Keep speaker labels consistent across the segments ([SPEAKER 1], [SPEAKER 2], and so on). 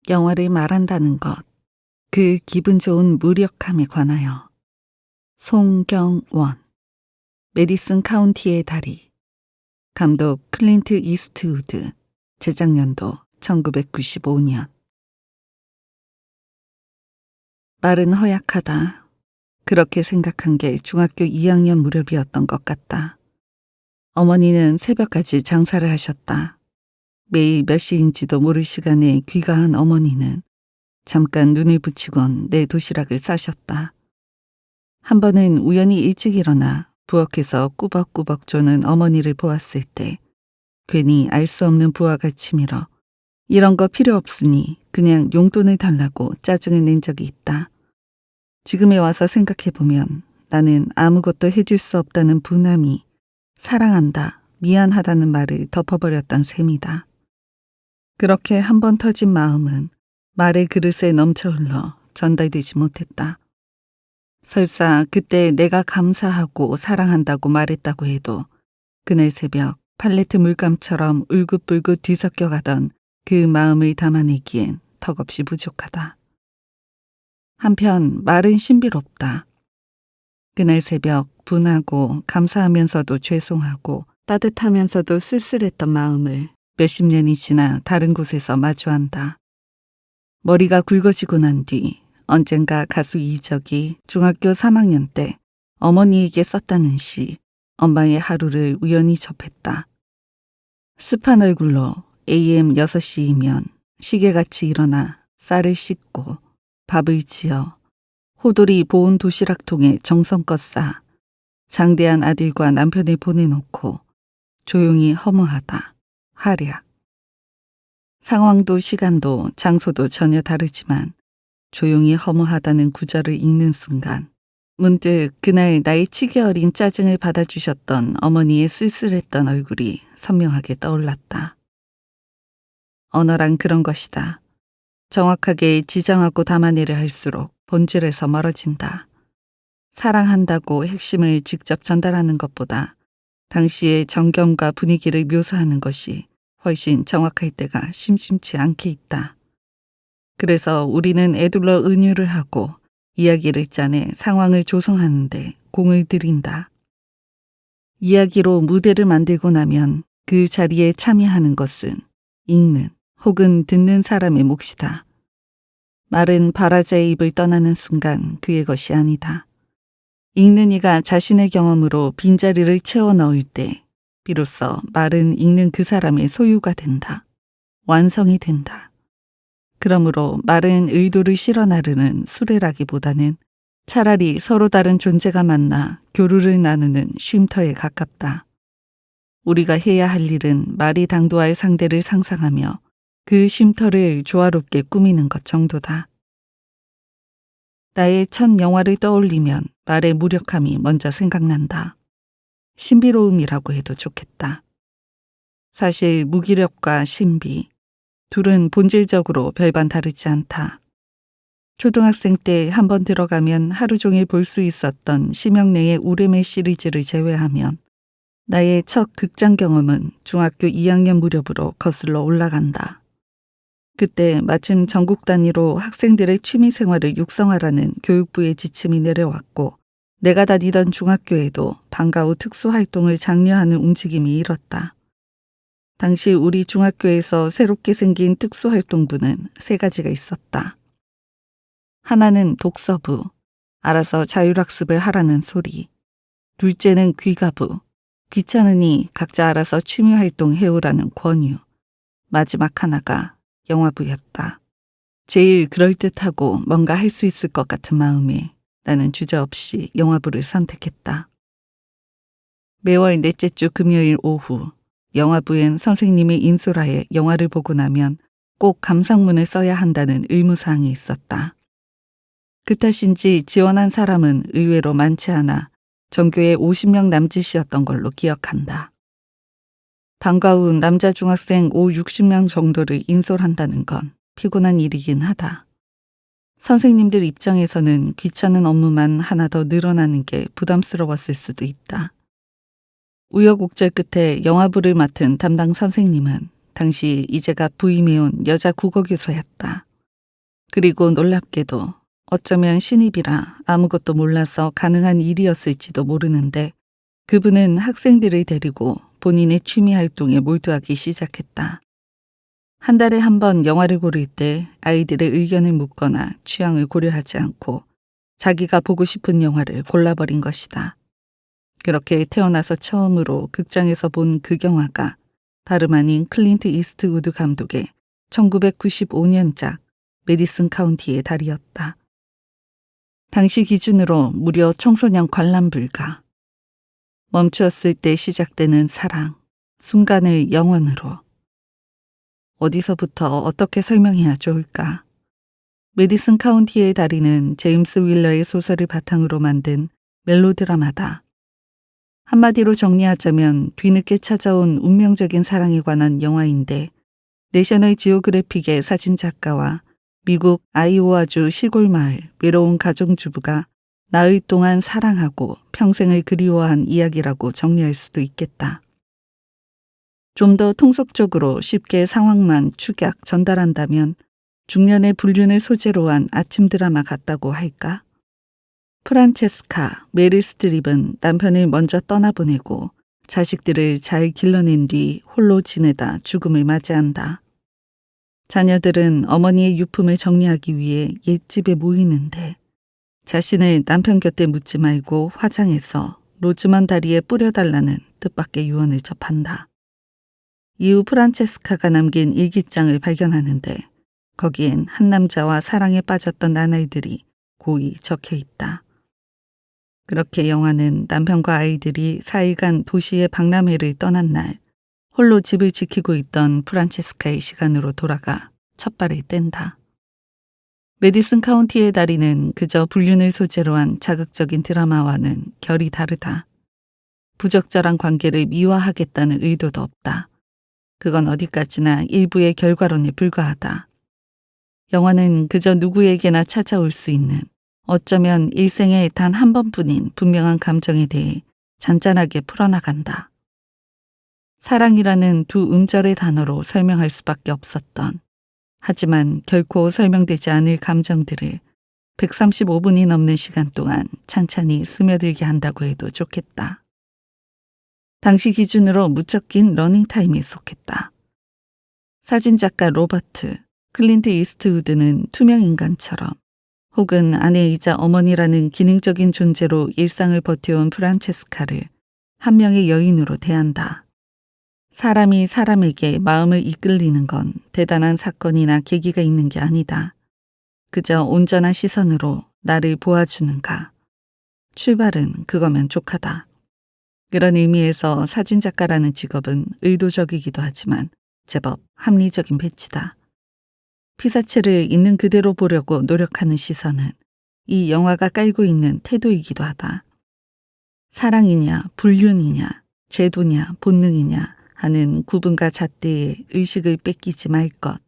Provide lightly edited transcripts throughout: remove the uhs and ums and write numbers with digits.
[SPEAKER 1] 영화를 말한다는 것, 그 기분 좋은 무력함에 관하여. 송경원, 메디슨 카운티의 다리, 감독 클린트 이스트우드, 제작년도 1995년. 말은 허약하다. 그렇게 생각한 게 중학교 2학년 무렵이었던 것 같다. 어머니는 새벽까지 장사를 하셨다. 매일 몇 시인지도 모를 시간에 귀가한 어머니는 잠깐 눈을 붙이곤 내 도시락을 싸셨다. 한 번은 우연히 일찍 일어나 부엌에서 꾸벅꾸벅 조는 어머니를 보았을 때 괜히 알 수 없는 부하가 치밀어 이런 거 필요 없으니 그냥 용돈을 달라고 짜증을 낸 적이 있다. 지금에 와서 생각해보면 나는 아무것도 해줄 수 없다는 분함이 사랑한다, 미안하다는 말을 덮어버렸던 셈이다. 그렇게 한 번 터진 마음은 말의 그릇에 넘쳐 흘러 전달되지 못했다. 설사 그때 내가 감사하고 사랑한다고 말했다고 해도 그날 새벽 팔레트 물감처럼 울긋불긋 뒤섞여가던 그 마음을 담아내기엔 턱없이 부족하다. 한편 말은 신비롭다. 그날 새벽 분하고 감사하면서도 죄송하고 따뜻하면서도 쓸쓸했던 마음을 몇십 년이 지나 다른 곳에서 마주한다. 머리가 굵어지고 난 뒤 언젠가 가수 이적이 중학교 3학년 때 어머니에게 썼다는 시 엄마의 하루를 우연히 접했다. 습한 얼굴로 AM 6시이면 시계같이 일어나 쌀을 씻고 밥을 지어 호돌이 보온 도시락통에 정성껏 싸 장대한 아들과 남편을 보내놓고 조용히 허무하다. 하랴. 상황도 시간도 장소도 전혀 다르지만 조용히 허무하다는 구절을 읽는 순간 문득 그날 나의 치기 어린 짜증을 받아주셨던 어머니의 쓸쓸했던 얼굴이 선명하게 떠올랐다. 언어란 그런 것이다. 정확하게 지정하고 담아내려 할수록 본질에서 멀어진다. 사랑한다고 핵심을 직접 전달하는 것보다 당시의 정경과 분위기를 묘사하는 것이 훨씬 정확할 때가 심심치 않게 있다. 그래서 우리는 애둘러 은유를 하고 이야기를 짜내 상황을 조성하는데 공을 들인다. 이야기로 무대를 만들고 나면 그 자리에 참여하는 것은 읽는 혹은 듣는 사람의 몫이다. 말은 발화자의 입을 떠나는 순간 그의 것이 아니다. 읽는 이가 자신의 경험으로 빈자리를 채워 넣을 때 비로소 말은 읽는 그 사람의 소유가 된다. 완성이 된다. 그러므로 말은 의도를 실어 나르는 수레라기보다는 차라리 서로 다른 존재가 만나 교류를 나누는 쉼터에 가깝다. 우리가 해야 할 일은 말이 당도할 상대를 상상하며 그 쉼터를 조화롭게 꾸미는 것 정도다. 나의 첫 영화를 떠올리면 말의 무력함이 먼저 생각난다. 신비로움이라고 해도 좋겠다. 사실 무기력과 신비, 둘은 본질적으로 별반 다르지 않다. 초등학생 때 한번 들어가면 하루 종일 볼 수 있었던 심형래의 우레메 시리즈를 제외하면 나의 첫 극장 경험은 중학교 2학년 무렵으로 거슬러 올라간다. 그때 마침 전국 단위로 학생들의 취미 생활을 육성하라는 교육부의 지침이 내려왔고 내가 다니던 중학교에도 방과 후 특수활동을 장려하는 움직임이 일었다. 당시 우리 중학교에서 새롭게 생긴 특수활동부는 3가지가 있었다. 하나는 독서부, 알아서 자율학습을 하라는 소리. 둘째는 귀가부, 귀찮으니 각자 알아서 취미활동 해오라는 권유. 마지막 하나가 영화부였다. 제일 그럴듯하고 뭔가 할 수 있을 것 같은 마음에 나는 주저없이 영화부를 선택했다. 매월 넷째 주 금요일 오후 영화부엔 선생님의 인솔하에 영화를 보고 나면 꼭 감상문을 써야 한다는 의무사항이 있었다. 그 탓인지 지원한 사람은 의외로 많지 않아 전교에 50명 남짓이었던 걸로 기억한다. 방과 후 남자 중학생 60명 정도를 인솔한다는 건 피곤한 일이긴 하다. 선생님들 입장에서는 귀찮은 업무만 하나 더 늘어나는 게 부담스러웠을 수도 있다. 우여곡절 끝에 영화부를 맡은 담당 선생님은 당시 이제가 부임해온 여자 국어교사였다. 그리고 놀랍게도 어쩌면 신입이라 아무것도 몰라서 가능한 일이었을지도 모르는데 그분은 학생들을 데리고 본인의 취미 활동에 몰두하기 시작했다. 한 달에 한 번 영화를 고를 때 아이들의 의견을 묻거나 취향을 고려하지 않고 자기가 보고 싶은 영화를 골라버린 것이다. 그렇게 태어나서 처음으로 극장에서 본 그 영화가 다름 아닌 클린트 이스트우드 감독의 1995년작 메디슨 카운티의 달이었다. 당시 기준으로 무려 청소년 관람 불가. 멈추었을 때 시작되는 사랑, 순간을 영원으로. 어디서부터 어떻게 설명해야 좋을까? 메디슨 카운티의 다리는 제임스 윌러의 소설을 바탕으로 만든 멜로드라마다. 한마디로 정리하자면 뒤늦게 찾아온 운명적인 사랑에 관한 영화인데 내셔널 지오그래픽의 사진작가와 미국 아이오와주 시골 마을 외로운 가정주부가 나흘 동안 사랑하고 평생을 그리워한 이야기라고 정리할 수도 있겠다. 좀 더 통속적으로 쉽게 상황만 축약 전달한다면 중년의 불륜을 소재로 한 아침 드라마 같다고 할까? 프란체스카, 메릴 스트립은 남편을 먼저 떠나보내고 자식들을 잘 길러낸 뒤 홀로 지내다 죽음을 맞이한다. 자녀들은 어머니의 유품을 정리하기 위해 옛집에 모이는데 자신을 남편 곁에 묻지 말고 화장해서 로즈먼 다리에 뿌려달라는 뜻밖의 유언을 접한다. 이후 프란체스카가 남긴 일기장을 발견하는데 거기엔 한 남자와 사랑에 빠졌던 나날들이 고이 적혀 있다. 그렇게 영화는 남편과 아이들이 4일간 도시의 박람회를 떠난 날 홀로 집을 지키고 있던 프란체스카의 시간으로 돌아가 첫 발을 뗀다. 메디슨 카운티의 다리는 그저 불륜을 소재로 한 자극적인 드라마와는 결이 다르다. 부적절한 관계를 미화하겠다는 의도도 없다. 그건 어디까지나 일부의 결과론에 불과하다. 영화는 그저 누구에게나 찾아올 수 있는 어쩌면 일생에 단 한 번뿐인 분명한 감정에 대해 잔잔하게 풀어나간다. 사랑이라는 두 음절의 단어로 설명할 수밖에 없었던 하지만 결코 설명되지 않을 감정들을 135분이 넘는 시간 동안 찬찬히 스며들게 한다고 해도 좋겠다. 당시 기준으로 무척 긴 러닝타임에 속했다. 사진작가 로버트, 클린트 이스트우드는 투명인간처럼 혹은 아내이자 어머니라는 기능적인 존재로 일상을 버텨온 프란체스카를 한 명의 여인으로 대한다. 사람이 사람에게 마음을 이끌리는 건 대단한 사건이나 계기가 있는 게 아니다. 그저 온전한 시선으로 나를 보아주는가. 출발은 그거면 족하다. 그런 의미에서 사진작가라는 직업은 의도적이기도 하지만 제법 합리적인 배치다. 피사체를 있는 그대로 보려고 노력하는 시선은 이 영화가 깔고 있는 태도이기도 하다. 사랑이냐, 불륜이냐, 제도냐, 본능이냐 하는 구분과 잣대에 의식을 뺏기지 말 것.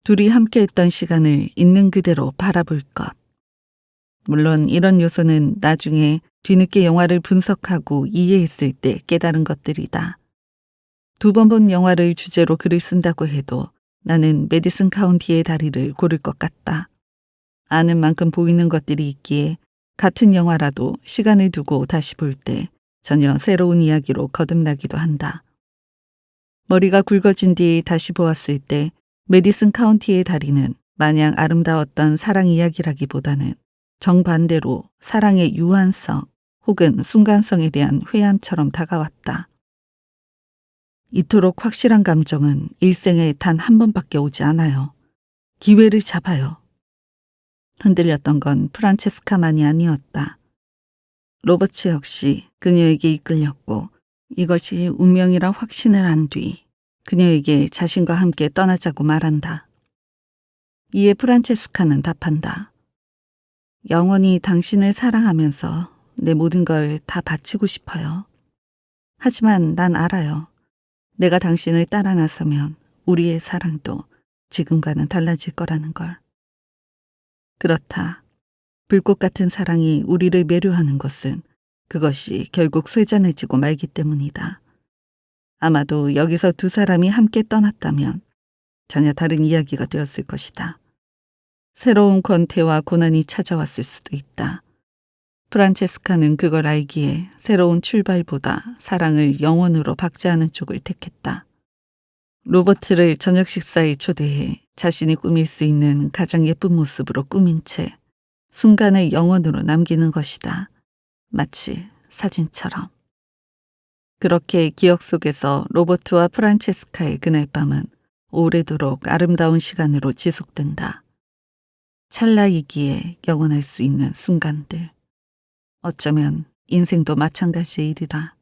[SPEAKER 1] 둘이 함께했던 시간을 있는 그대로 바라볼 것. 물론 이런 요소는 나중에 뒤늦게 영화를 분석하고 이해했을 때 깨달은 것들이다. 2번 본 영화를 주제로 글을 쓴다고 해도 나는 메디슨 카운티의 다리를 고를 것 같다. 아는 만큼 보이는 것들이 있기에 같은 영화라도 시간을 두고 다시 볼 때 전혀 새로운 이야기로 거듭나기도 한다. 머리가 굵어진 뒤 다시 보았을 때 메디슨 카운티의 다리는 마냥 아름다웠던 사랑 이야기라기보다는 정반대로 사랑의 유한성 혹은 순간성에 대한 회한처럼 다가왔다. 이토록 확실한 감정은 일생에 단 한 번밖에 오지 않아요. 기회를 잡아요. 흔들렸던 건 프란체스카만이 아니었다. 로버츠 역시 그녀에게 이끌렸고 이것이 운명이라 확신을 한 뒤 그녀에게 자신과 함께 떠나자고 말한다. 이에 프란체스카는 답한다. 영원히 당신을 사랑하면서 내 모든 걸 다 바치고 싶어요. 하지만 난 알아요. 내가 당신을 따라 나서면 우리의 사랑도 지금과는 달라질 거라는 걸. 그렇다. 불꽃 같은 사랑이 우리를 매료하는 것은 그것이 결국 쇠잔해지고 말기 때문이다. 아마도 여기서 두 사람이 함께 떠났다면 전혀 다른 이야기가 되었을 것이다. 새로운 권태와 고난이 찾아왔을 수도 있다. 프란체스카는 그걸 알기에 새로운 출발보다 사랑을 영원으로 박제하는 쪽을 택했다. 로버트를 저녁 식사에 초대해 자신이 꾸밀 수 있는 가장 예쁜 모습으로 꾸민 채 순간을 영원으로 남기는 것이다. 마치 사진처럼. 그렇게 기억 속에서 로버트와 프란체스카의 그날 밤은 오래도록 아름다운 시간으로 지속된다. 찰나이기에 영원할 수 있는 순간들. 어쩌면 인생도 마찬가지의 일이라.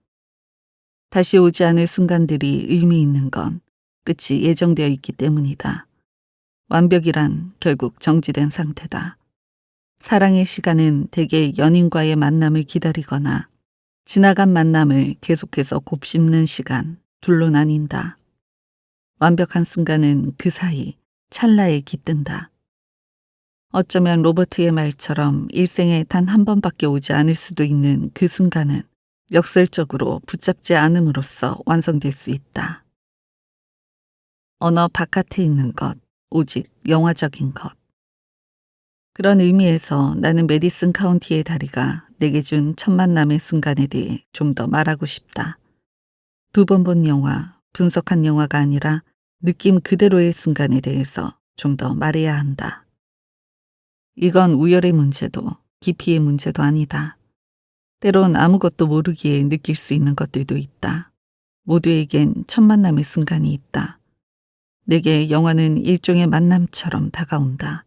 [SPEAKER 1] 다시 오지 않을 순간들이 의미 있는 건 끝이 예정되어 있기 때문이다. 완벽이란 결국 정지된 상태다. 사랑의 시간은 대개 연인과의 만남을 기다리거나 지나간 만남을 계속해서 곱씹는 시간, 둘로 나뉜다. 완벽한 순간은 그 사이 찰나에 깃든다. 어쩌면 로버트의 말처럼 일생에 단 한 번밖에 오지 않을 수도 있는 그 순간은 역설적으로 붙잡지 않음으로써 완성될 수 있다. 언어 바깥에 있는 것, 오직 영화적인 것. 그런 의미에서 나는 메디슨 카운티의 다리가 내게 준 첫 만남의 순간에 대해 좀 더 말하고 싶다. 2번 본 영화, 분석한 영화가 아니라 느낌 그대로의 순간에 대해서 좀 더 말해야 한다. 이건 우열의 문제도 깊이의 문제도 아니다. 때론 아무것도 모르기에 느낄 수 있는 것들도 있다. 모두에겐 첫 만남의 순간이 있다. 내게 영화는 일종의 만남처럼 다가온다.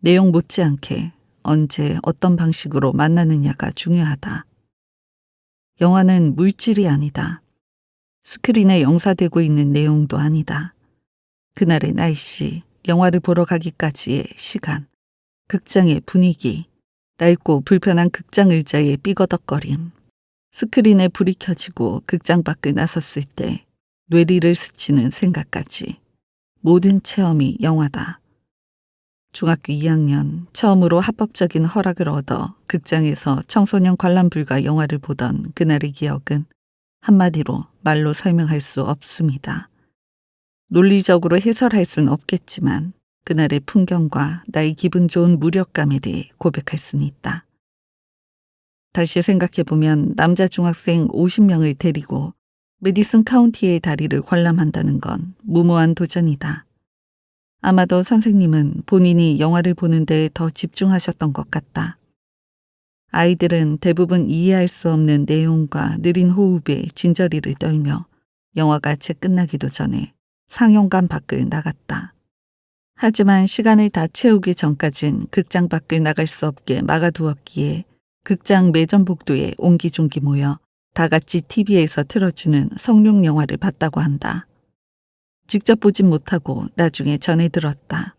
[SPEAKER 1] 내용 못지않게 언제 어떤 방식으로 만나느냐가 중요하다. 영화는 물질이 아니다. 스크린에 영사되고 있는 내용도 아니다. 그날의 날씨, 영화를 보러 가기까지의 시간, 극장의 분위기, 낡고 불편한 극장 의자의 삐거덕거림, 스크린에 불이 켜지고 극장 밖을 나섰을 때 뇌리를 스치는 생각까지 모든 체험이 영화다. 중학교 2학년 처음으로 합법적인 허락을 얻어 극장에서 청소년 관람 불가 영화를 보던 그날의 기억은 한마디로 말로 설명할 수 없습니다. 논리적으로 해설할 수는 없겠지만 그날의 풍경과 나의 기분 좋은 무력감에 대해 고백할 수는 있다. 다시 생각해보면 남자 중학생 50명을 데리고 메디슨 카운티의 다리를 관람한다는 건 무모한 도전이다. 아마도 선생님은 본인이 영화를 보는데 더 집중하셨던 것 같다. 아이들은 대부분 이해할 수 없는 내용과 느린 호흡에 진저리를 떨며 영화가 채 끝나기도 전에 상영관 밖을 나갔다. 하지만 시간을 다 채우기 전까진 극장 밖을 나갈 수 없게 막아두었기에 극장 매점 복도에 옹기종기 모여 다 같이 TV에서 틀어주는 성룡 영화를 봤다고 한다. 직접 보진 못하고 나중에 전해 들었다.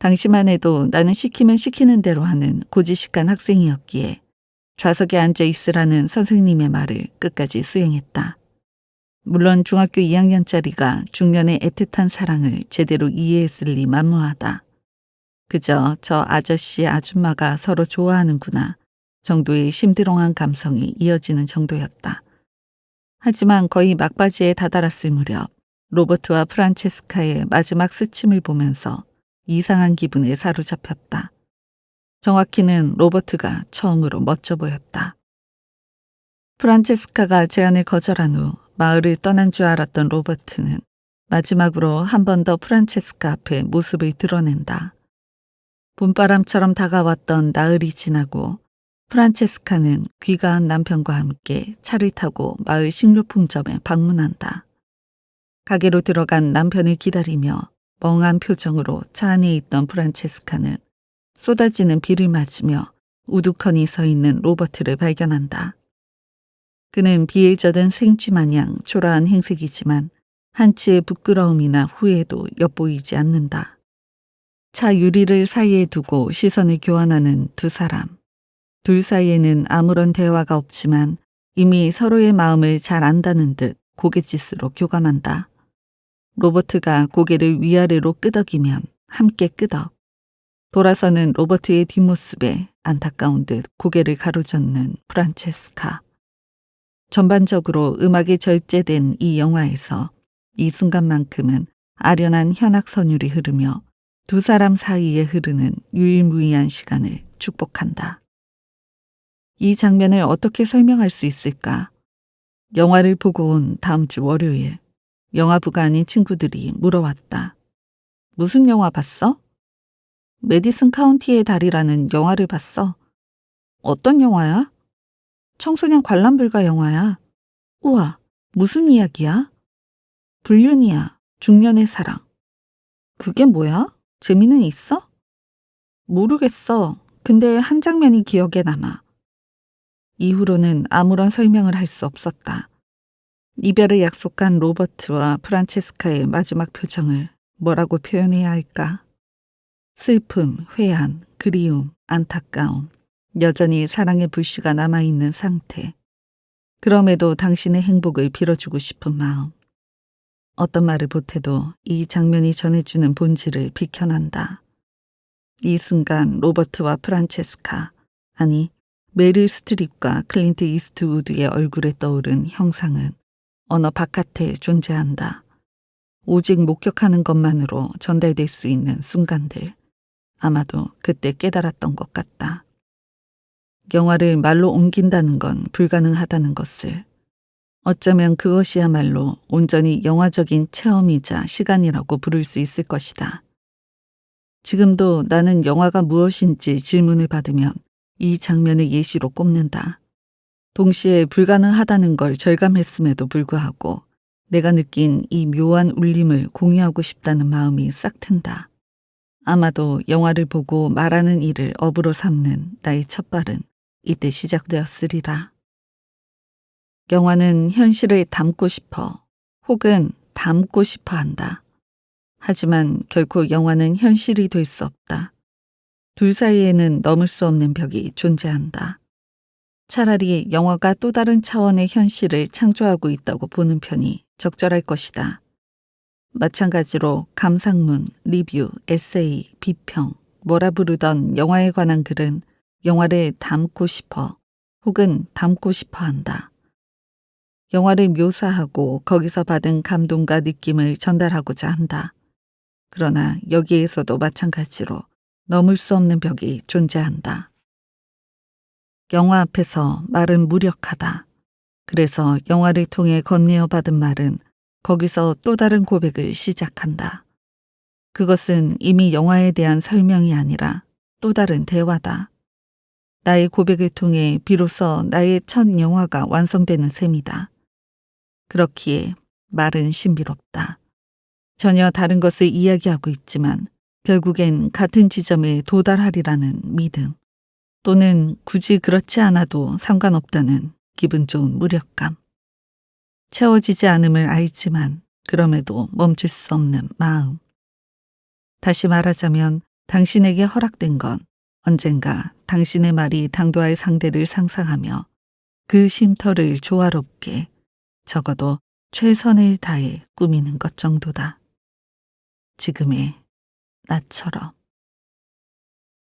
[SPEAKER 1] 당시만 해도 나는 시키면 시키는 대로 하는 고지식한 학생이었기에 좌석에 앉아 있으라는 선생님의 말을 끝까지 수행했다. 물론 중학교 2학년짜리가 중년의 애틋한 사랑을 제대로 이해했을 리 만무하다. 그저 저 아저씨 아줌마가 서로 좋아하는구나 정도의 심드렁한 감성이 이어지는 정도였다. 하지만 거의 막바지에 다다랐을 무렵 로버트와 프란체스카의 마지막 스침을 보면서 이상한 기분에 사로잡혔다. 정확히는 로버트가 처음으로 멋져 보였다. 프란체스카가 제안을 거절한 후 마을을 떠난 줄 알았던 로버트는 마지막으로 한 번 더 프란체스카 앞에 모습을 드러낸다. 봄바람처럼 다가왔던 나흘이 지나고 프란체스카는 귀가한 남편과 함께 차를 타고 마을 식료품점에 방문한다. 가게로 들어간 남편을 기다리며 멍한 표정으로 차 안에 있던 프란체스카는 쏟아지는 비를 맞으며 우두커니 서 있는 로버트를 발견한다. 그는 비에 젖은 생쥐 마냥 초라한 행색이지만 한치의 부끄러움이나 후회도 엿보이지 않는다. 차 유리를 사이에 두고 시선을 교환하는 두 사람. 둘 사이에는 아무런 대화가 없지만 이미 서로의 마음을 잘 안다는 듯 고갯짓으로 교감한다. 로버트가 고개를 위아래로 끄덕이면 함께 끄덕. 돌아서는 로버트의 뒷모습에 안타까운 듯 고개를 가로젓는 프란체스카. 전반적으로 음악에 절제된 이 영화에서 이 순간만큼은 아련한 현악 선율이 흐르며 두 사람 사이에 흐르는 유일무이한 시간을 축복한다. 이 장면을 어떻게 설명할 수 있을까? 영화를 보고 온 다음 주 월요일, 영화부가 아닌 친구들이 물어왔다. 무슨 영화 봤어? 메디슨 카운티의 달이라는 영화를 봤어. 어떤 영화야? 청소년 관람 불가 영화야. 우와, 무슨 이야기야? 불륜이야. 중년의 사랑. 그게 뭐야? 재미는 있어? 모르겠어. 근데 한 장면이 기억에 남아. 이후로는 아무런 설명을 할 수 없었다. 이별을 약속한 로버트와 프란체스카의 마지막 표정을 뭐라고 표현해야 할까? 슬픔, 회한, 그리움, 안타까움, 여전히 사랑의 불씨가 남아있는 상태. 그럼에도 당신의 행복을 빌어주고 싶은 마음. 어떤 말을 보태도 이 장면이 전해주는 본질을 비켜난다. 이 순간 로버트와 프란체스카, 아니 메릴 스트립과 클린트 이스트우드의 얼굴에 떠오른 형상은 언어 바깥에 존재한다. 오직 목격하는 것만으로 전달될 수 있는 순간들. 아마도 그때 깨달았던 것 같다. 영화를 말로 옮긴다는 건 불가능하다는 것을. 어쩌면 그것이야말로 온전히 영화적인 체험이자 시간이라고 부를 수 있을 것이다. 지금도 나는 영화가 무엇인지 질문을 받으면 이 장면을 예시로 꼽는다. 동시에 불가능하다는 걸 절감했음에도 불구하고 내가 느낀 이 묘한 울림을 공유하고 싶다는 마음이 싹 튼다. 아마도 영화를 보고 말하는 일을 업으로 삼는 나의 첫발은 이때 시작되었으리라. 영화는 현실을 담고 싶어 혹은 담고 싶어 한다. 하지만 결코 영화는 현실이 될 수 없다. 둘 사이에는 넘을 수 없는 벽이 존재한다. 차라리 영화가 또 다른 차원의 현실을 창조하고 있다고 보는 편이 적절할 것이다. 마찬가지로 감상문, 리뷰, 에세이, 비평, 뭐라 부르던 영화에 관한 글은 영화를 담고 싶어 혹은 담고 싶어 한다. 영화를 묘사하고 거기서 받은 감동과 느낌을 전달하고자 한다. 그러나 여기에서도 마찬가지로 넘을 수 없는 벽이 존재한다. 영화 앞에서 말은 무력하다. 그래서 영화를 통해 건네어 받은 말은 거기서 또 다른 고백을 시작한다. 그것은 이미 영화에 대한 설명이 아니라 또 다른 대화다. 나의 고백을 통해 비로소 나의 첫 영화가 완성되는 셈이다. 그렇기에 말은 신비롭다. 전혀 다른 것을 이야기하고 있지만 결국엔 같은 지점에 도달하리라는 믿음, 또는 굳이 그렇지 않아도 상관없다는 기분 좋은 무력감. 채워지지 않음을 알지만 그럼에도 멈출 수 없는 마음. 다시 말하자면 당신에게 허락된 건 언젠가 당신의 말이 당도할 상대를 상상하며 그 쉼터를 조화롭게 적어도 최선을 다해 꾸미는 것 정도다. 지금의 나처럼.